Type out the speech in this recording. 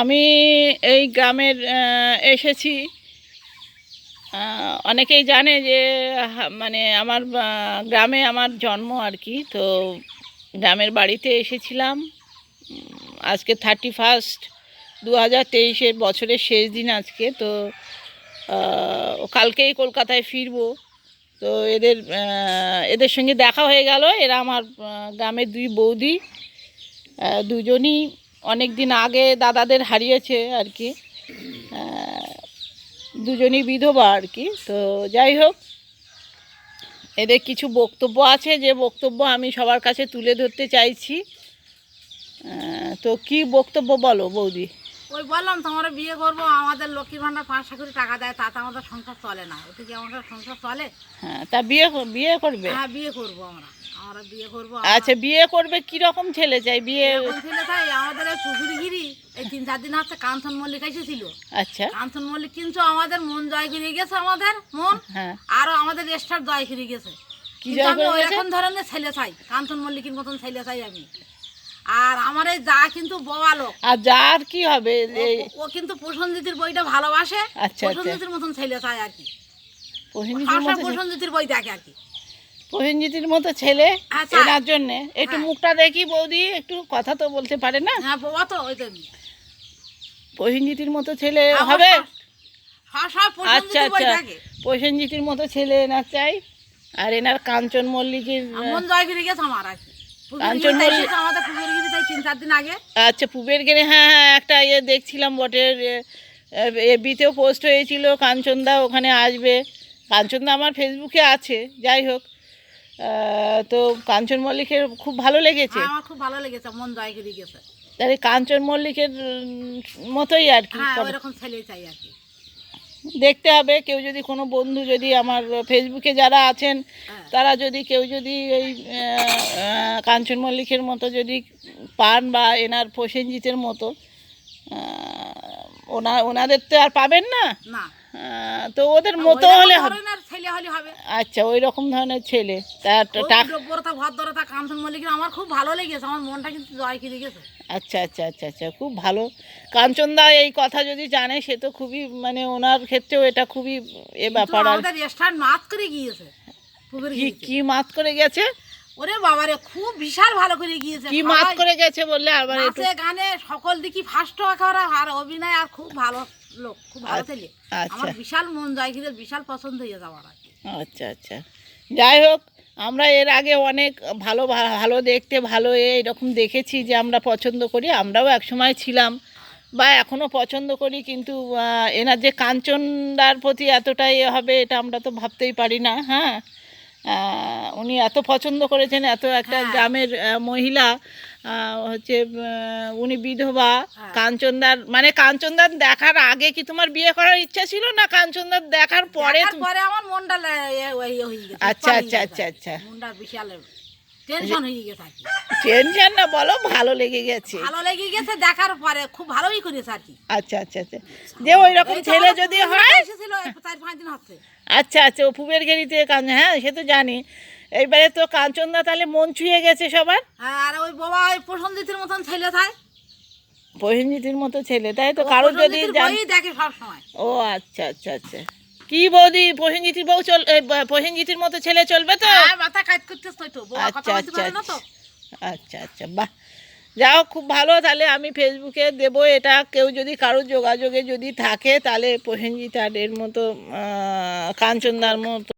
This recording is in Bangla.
আমি এই গ্রামের এসেছি। অনেকেই জানে যে মানে আমার গ্রামে আমার জন্ম আর কি। তো গ্রামের বাড়িতে এসেছিলাম। আজকে 31 2023 বছরের শেষ দিন আজকে। তো কালকেই কলকাতায় ফিরবো। তো এদের সঙ্গে দেখা হয়ে গেল। এরা আমার গ্রামের দুই বৌদি, দুজনই অনেক দিন আগে দাদাদের হারিয়েছে আর কি। দুজনই বিধবা আর কি। তো যাই হোক, এদের কিছু বক্তব্য আছে যে বক্তব্য আমি সবার কাছে তুলে ধরতে চাইছি। তো কি বক্তব্য বলো বৌদি? ওই বললাম তোমরা বিয়ে করবো, আমাদের লক্ষ্মীর ভান্ডার 500 কোটি টাকা দেয়, তাতে আমাদের সংসার চলে না। ওতে কি আমাদের সংসার চলে? হ্যাঁ, তা বিয়ে করবে? হ্যাঁ, বিয়ে করবো আমরা বিয়ে করবো। আচ্ছা, বিয়ে করবে কিরকম ছেলে চাই? বিয়ে ছেলে চাই আমাদের এই পুকুরগিরি এই 3-4 দিন হচ্ছে কাঞ্চন মল্লিক এসেছিল। আচ্ছা, কাঞ্চন মল্লিক কিন্তু আমাদের মন জয় করে গেছে, আমাদের মন। হ্যাঁ, আরো আমাদের রেস্টার জয় করে গেছে। কি জয় করে গেছে? এরকম ধরনের ছেলে চাই, কাঞ্চন মল্লিকের মতন ছেলে চাই আমি। আর আমার এই যা কিন্তু বড় লোক। আর যার কি হবে? ও কিন্তু প্রসেনজিতের বইটা ভালোবাসে। আচ্ছা, প্রসেনজিতের মতন ছেলে চাই আর কি। প্রসেনজিতের বই দেখে আর কি। প্রসেনজিতের মতো ছেলে এনার জন্য একটু মুখটা দেখি বৌদি, একটু কথা তো বলতে পারে না? হ্যাঁ, বাবা তো ওই তো প্রসেনজিতের মতো ছেলে হবে। আচ্ছা আচ্ছা, প্রসেনজিতের মতো ছেলে এনার চাই। আর এনার কাঞ্চন মল্লিকের মন জয় করে গেছে আমার আর কি। কাঞ্চন মল্লিক আমাদের পুকুরগিরি তাই 3-4 দিন আগে। আচ্ছা, পুবের গেলে, হ্যাঁ হ্যাঁ, একটা দেখছিলাম বটের এবিতেও পোস্ট হয়েছিল কাঞ্চনদা ওখানে আসবে। কাঞ্চনদা আমার ফেসবুকে আছে। যাই হোক, তো কাঞ্চন মল্লিকের খুব ভালো লেগেছে। আমার খুব ভালো লেগেছে, মন জয় করে গেছে। তাহলে কাঞ্চন মল্লিকের মতোই আর কি, ওইরকম ছেলে চাই আর কি। দেখতে হবে। কেউ যদি কোনো বন্ধু যদি আমার ফেসবুকে যারা আছেন তারা যদি কেউ যদি এই কাঞ্চন মল্লিকের মতো যদি পান বা এনার প্রসেনজিতের মতো, ওনাদের তো আর পাবেন না। তো ওদের মতো হলে হবে। আচ্ছা, ওই রকম ধরনের ছেলে। ভদ্রতা কাঞ্চন মল্লিকের আমার খুব ভালো লেগেছে, আমার মনটা কিন্তু জয় করে গেছে। আচ্ছা আচ্ছা আচ্ছা আচ্ছা, খুব ভালো। কাঞ্চনদা এই কথা যদি জানে সে তো খুবই, মানে ওনার ক্ষেত্রেও এটা খুবই ব্যাপার। আমাদের রেস্টুরেন্ট মাত করে গিয়েছে। কি মাত করে গেছে? ওরে বাবারে, খুব বিশাল ভালো করে গিয়েছে। কি মাত করে গেছে বললে আবার? নাচে গানে সকল দিকে ফার্স্ট করা, আর অভিনয় আর খুব ভালো লোক, খুব ভালো ছেলে। আমার বিশাল মন জয় করে, বিশাল পছন্দ হয়ে যাওয়ার। আচ্ছা আচ্ছা, যাই হোক, আমরা এর আগে অনেক ভালো ভালো দেখতে ভালো এরকম দেখেছি যে আমরা পছন্দ করি। আমরাও একসময় ছিলাম বা এখনও পছন্দ করি, কিন্তু এনার যে কাঞ্চনদার প্রতি এতটাই হবে এটা আমরা তো ভাবতেই পারি না। হ্যাঁ, উনি এত পছন্দ করেছেন, এত একটা গ্রামের মহিলা হচ্ছে, উনি বিধবা। কাঞ্চনদার মানে কাঞ্চনদার দেখার আগে কি তোমার বিয়ে করার ইচ্ছা ছিল না কাঞ্চনদার দেখার পরে? আমার মনটা আচ্ছা আচ্ছা আচ্ছা আচ্ছা, মনটা বিশাল টেনশন হয়ে গেছে। টেনশন না, বলো ভালো লেগে গেছে। ভালো লেগে গেছে দেখার পরে, খুব ভালোই করেছে আর কি। আচ্ছা আচ্ছা আচ্ছা, যে ওই রকম ছেলে যদি হয়। 4-5 দিন হচ্ছে। আচ্ছা আচ্ছা, ও পুবের গেরিতে হ্যাঁ, সে তো জানি। এইবারে তো কাঞ্চনদা তাহলে মন ছুঁয়ে গেছে সবার। আর ওই বাবা ওই প্রসেনজিতের মতন ছেলে চাই। প্রসেনজিতের মতো ছেলে, তাই তো? কারো যদি দেখে সব সময়। ও আচ্ছা আচ্ছা আচ্ছা, কি বৌদি, প্রসেনজিতের বউ প্রসেনজিতের মতো ছেলে চলবে তো? মাথা কাজ করতেছ তো। আচ্ছা আচ্ছা আচ্ছা আচ্ছা, বাহ, যাও, খুব ভালো। তাহলে আমি ফেসবুকে দেবো এটা। কেউ যদি কারোর যোগাযোগে যদি থাকে তাহলে প্রসেনজিৎ আর এর মতো কাঞ্চনদার মতো